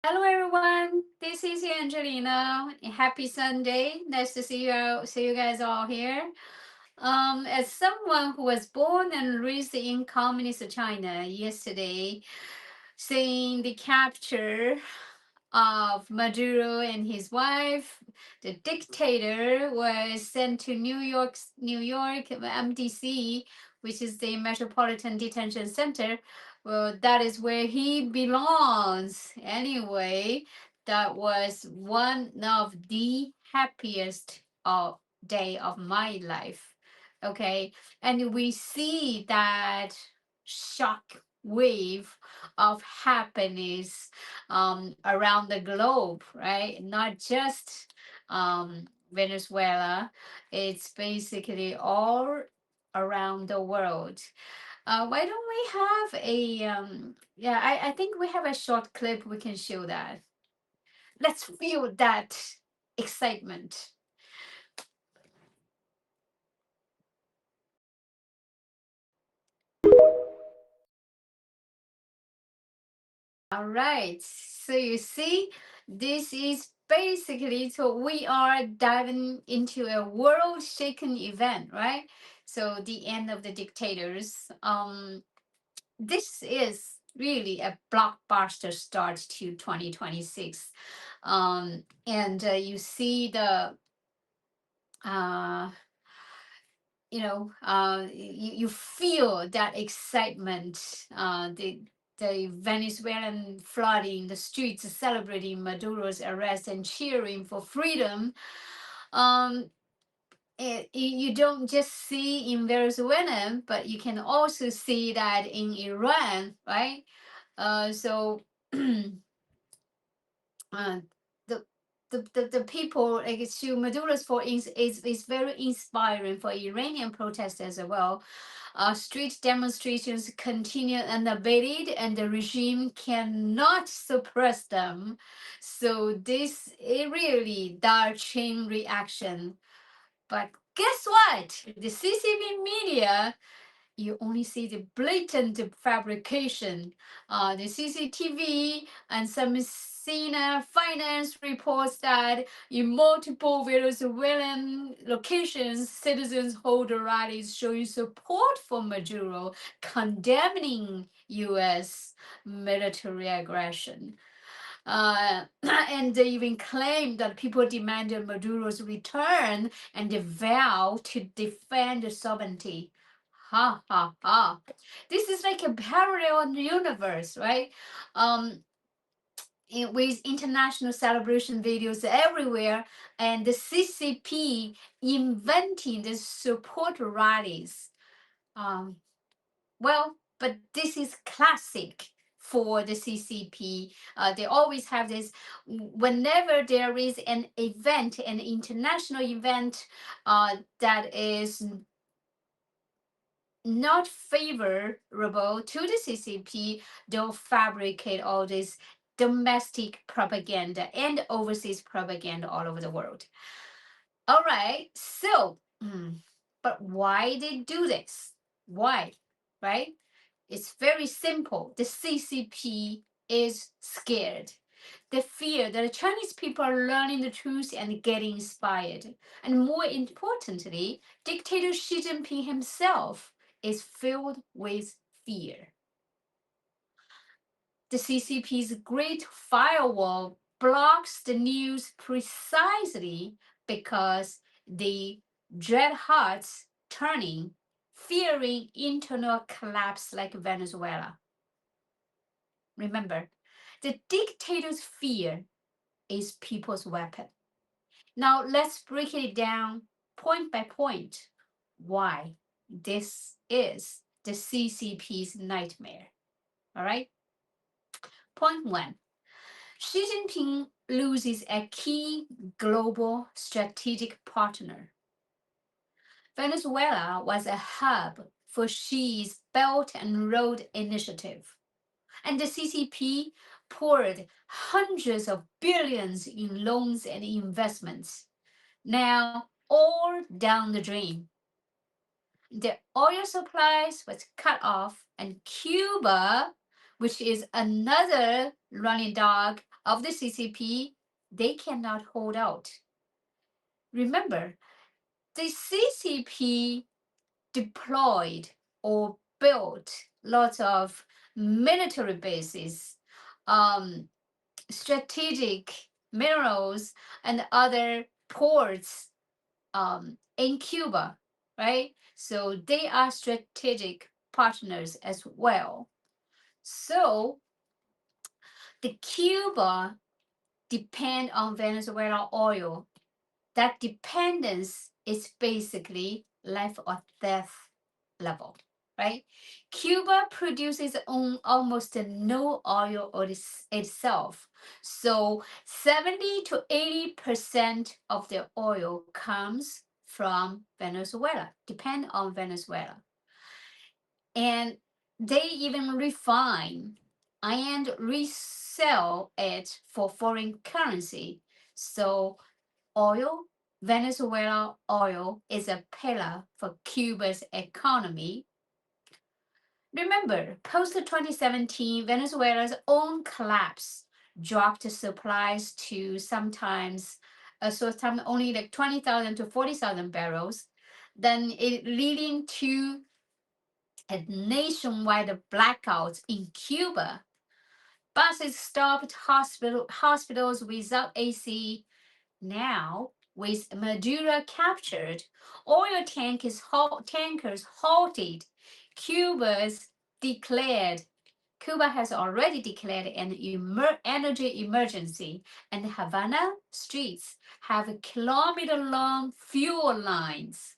Hello everyone, this is Angelina. Happy Sunday. Nice to see you guys all here. As someone who was born and raised in communist China yesterday, seeing the capture of Maduro and his wife, the dictator was sent to New York MDC, which is the Metropolitan Detention Center. Well, that is where he belongs. Anyway, that was one of the happiest day of my life. Okay, and we see that shock wave of happiness around the globe, right? Not just Venezuela, it's basically all around the world. Why don't we have yeah, I think we have a short clip we can show that. Let's feel that excitement. All right. So you see, this is basically so we are diving into a world shaking event, right? So the end of the dictators. This is really a blockbuster start to 2026. And you see the uh you feel that excitement, the Venezuelan flooding the streets celebrating Maduro's arrest and cheering for freedom. um you don't just see in Venezuela, but you can also see that in Iran, right? So uh, the, the people like to Maduro's for is very inspiring for Iranian protesters as well. Street demonstrations continue unabated, and the regime cannot suppress them. So this is really dark chain reaction. But guess what? The CCP media, you only see the blatant fabrication. The CCTV and some Sina finance reports that in multiple Venezuelan locations, citizens hold rallies showing support for Maduro, condemning U.S. military aggression. And they even claim that people demanded Maduro's return and they vow to defend the sovereignty. Ha ha ha. This is like a parallel universe, right? Um, with international celebration videos everywhere, and the CCP inventing the support rallies. Um, well, but this is classic for the CCP. They always have this whenever there is an event, an international event that is not favorable to the CCP, they'll fabricate all this domestic propaganda and overseas propaganda all over the world. All right, so, but why they do this? Why, right? It's very simple. The CCP is scared. They fear that the Chinese people are learning the truth and getting inspired. And more importantly, dictator Xi Jinping himself is filled with fear. The CCP's Great Firewall blocks the news precisely because the dread hearts turning, fearing internal collapse like Venezuela. Remember, the dictator's fear is people's weapon. Now let's break it down point by point why this is the CCP's nightmare. All right? Point one, Xi Jinping loses a key global strategic partner. Venezuela was a hub for Xi's Belt and Road Initiative, and the CCP poured hundreds of billions in loans and investments, now all down the drain. The oil supplies was cut off, and Cuba, which is another running dog of the CCP, they cannot hold out. Remember, the CCP deployed or built lots of military bases, um, strategic minerals, and other ports in Cuba, right? So they are strategic partners as well. So the Cuba depend on Venezuela oil. That dependence is basically life or death level, right? Cuba produces almost no oil itself. So 70 to 80% of their oil comes from Venezuela, depend on Venezuela. And they even refine and resell it for foreign currency. So oil, Venezuela oil is a pillar for Cuba's economy. Remember, post 2017, Venezuela's own collapse dropped supplies to sometimes, only like 20,000 to 40,000 barrels, then it leading to a nationwide blackout in Cuba. Buses stopped, hospitals without AC. Now, with Maduro captured, tankers halted. Cuba's declared Cuba has already declared an energy emergency, and Havana streets have kilometer-long fuel lines.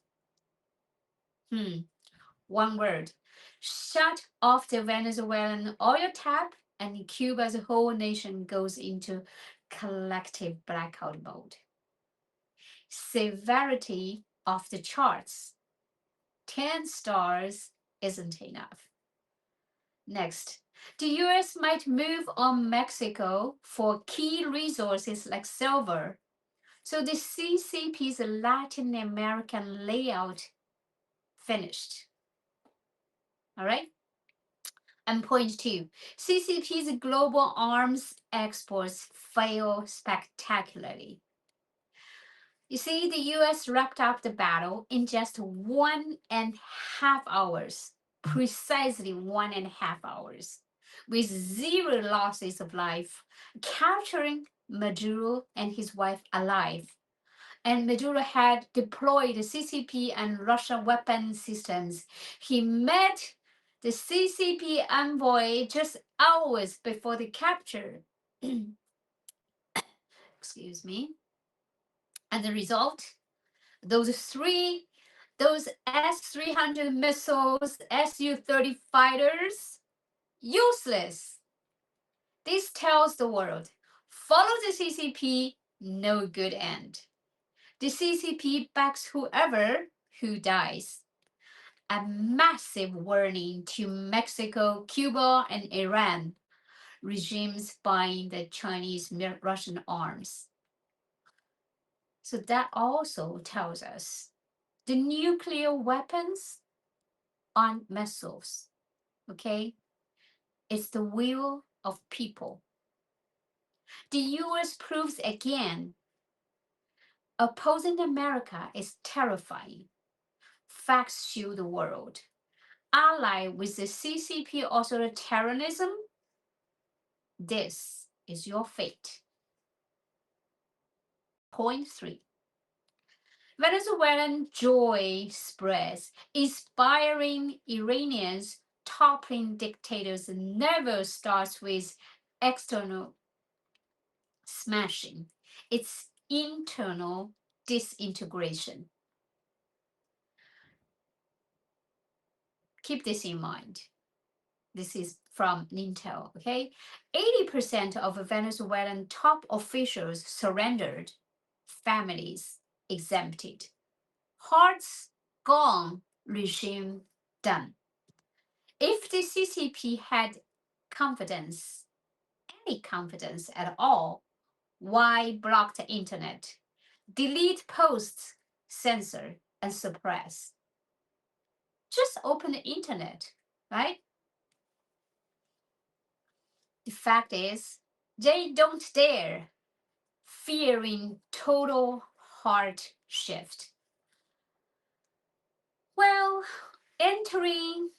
One word: shut off the Venezuelan oil tap, and Cuba's whole nation goes into collective blackout mode. Severity off the charts. 10 stars isn't enough. Next, the US might move on Mexico for key resources like silver. So the CCP's Latin American layout finished. All right. And point two, CCP's global arms exports fail spectacularly. You see, the US wrapped up the battle in just 1.5 hours, precisely 1.5 hours, with zero losses of life, capturing Maduro and his wife alive. And Maduro had deployed the CCP and Russian weapon systems. He met the CCP envoy just hours before the capture. Excuse me. And the result, those S-300 missiles, Su-30 fighters, useless. This tells the world, follow the CCP, no good end. The CCP backs whoever who dies. A massive warning to Mexico, Cuba, and Iran regimes buying the Chinese Russian arms. So that also tells us the nuclear weapons aren't missiles, okay? It's the will of people. The US proves again opposing America is terrifying. Facts show the world. Ally with the CCP authoritarianism, this is your fate. Point three. Venezuelan joy spreads, inspiring Iranians, toppling dictators never starts with external smashing. It's internal disintegration. Keep this in mind. This is from Intel, okay? 80% of Venezuelan top officials surrendered, families exempted. Hearts gone, regime done. If the CCP had confidence, any confidence at all, why block the internet? Delete posts, censor, and suppress. Just open the internet, right? The fact is, They don't dare, fearing total hard shift. Well, entering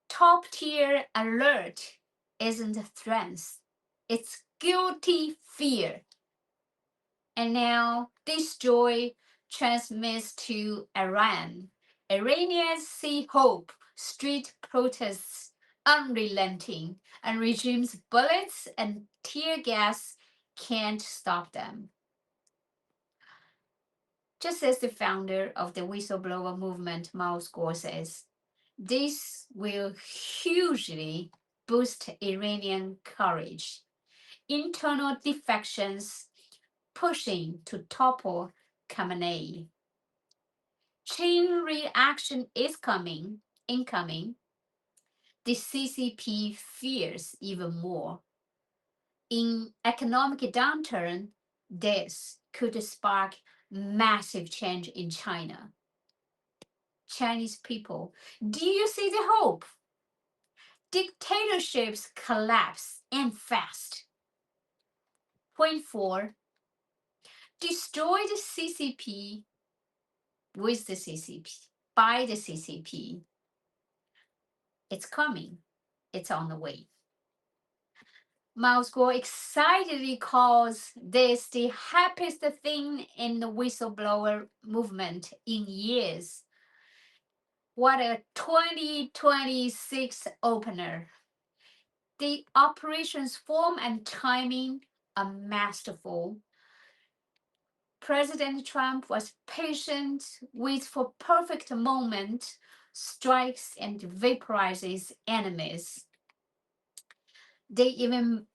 top tier alert isn't a threat, it's guilty fear. And now this joy transmits to Iran. Iranians see hope, street protests unrelenting, and regime's bullets and tear gas can't stop them. Just as the founder of the whistleblower movement, Miles Gore, says, this will hugely boost Iranian courage. Internal defections pushing to topple Khamenei. Chain reaction is incoming. The CCP fears even more. In economic downturn, this could spark massive change in China. Chinese people, do you see the hope? Dictatorships collapse and fast. Point four, destroy the CCP with the CCP, by the CCP. It's coming. It's on the way. Miles Gore excitedly calls this the happiest thing in the whistleblower movement in years. What a 2026 opener. The operation's form and timing are masterful. President Trump was patient, waits for perfect moment, strikes and vaporizes enemies. They even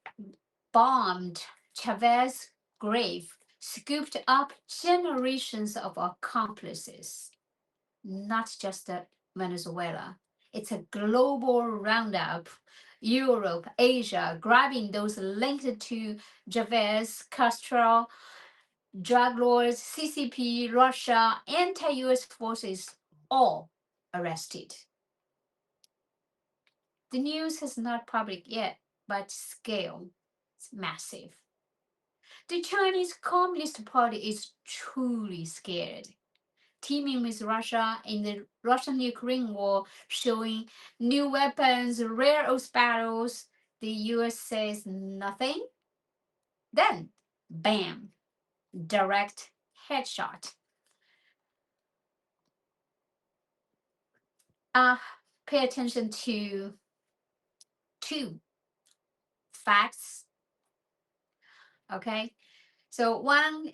bombed Chavez's grave, scooped up generations of accomplices, not just Venezuela. It's a global roundup. Europe, Asia, grabbing those linked to Chavez, Castro, drug lords, CCP, Russia, anti-US forces, all arrested. The news is not public yet, but scale is massive. The Chinese Communist Party is truly scared. Teaming with Russia in the Russian Ukraine war, showing new weapons, rare earth battles. The US says nothing. Then, bam, direct headshot. Uh, Pay attention to two facts. Okay. So, one,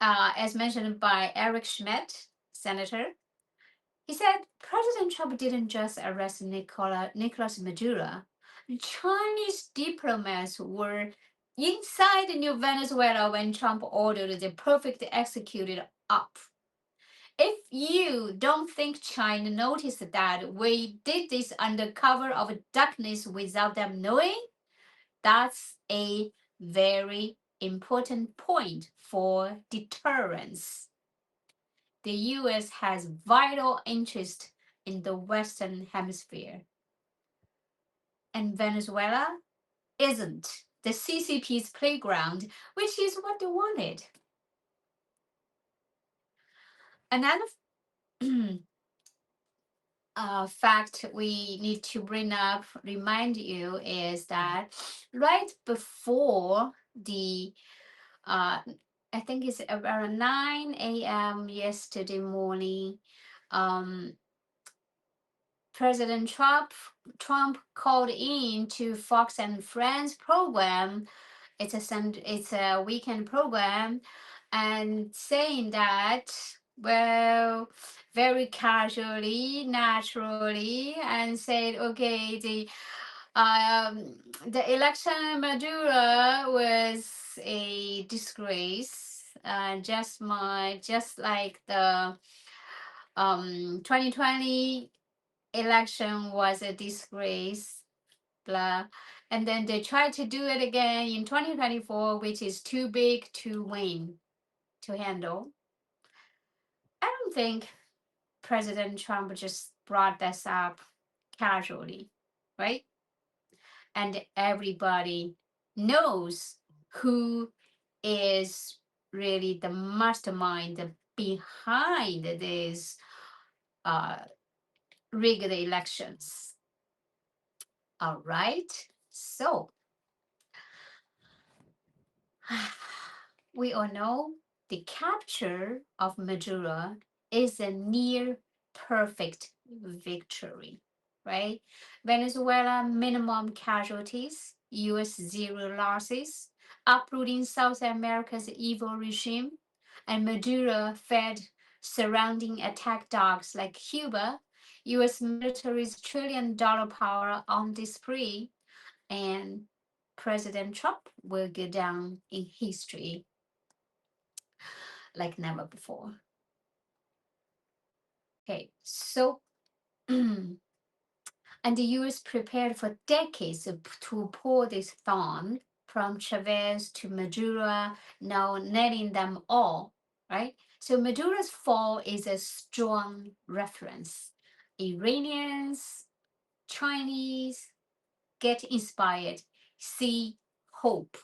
as mentioned by Eric Schmidt, Senator, he said President Trump didn't just arrest Nicolas Maduro. Chinese diplomats were inside New Venezuela when Trump ordered the perfect executed up. If you don't think China noticed that we did this under cover of darkness without them knowing, that's a very important point for deterrence. The US has vital interest in the Western Hemisphere, and Venezuela isn't the CCP's playground, which is what they wanted. Another fact we need to bring up, remind you, is that right before the, I think it's around 9 a.m. yesterday morning, um, President Trump called in to Fox and Friends program. It's a weekend program, and saying that, well, very casually, naturally, and said, okay, the election Maduro was a disgrace. Just like the 2020 election was a disgrace, blah. And then they tried to do it again in 2024, which is too big to win, to handle. I don't think President Trump just brought this up casually, right? And everybody knows who is really the mastermind behind these uh, rigged elections. All right. So we all know the capture of Maduro is a near perfect victory, right? Venezuela minimum casualties, US zero losses, uprooting South America's evil regime, and Maduro fed surrounding attack dogs like Cuba, US military's $1 trillion power on display, and President Trump will go down in history like never before. Okay, so and the US prepared for decades to pull this thorn from Chavez to Maduro, now netting them all, right? So Maduro's fall is a strong reference. Iranians, Chinese get inspired, see hope.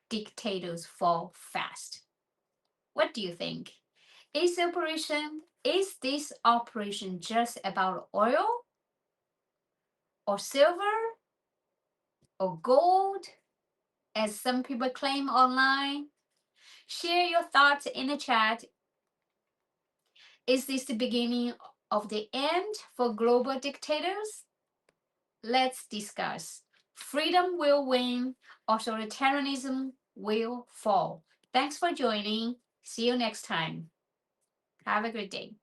Dictators fall fast. What do you think? Is this operation just about oil or silver or gold, as some people claim online? Share your thoughts in the chat. Is this the beginning of the end for global dictators? Let's discuss. Freedom will win, authoritarianism will fall. Thanks for joining. See you next time. Have a good day.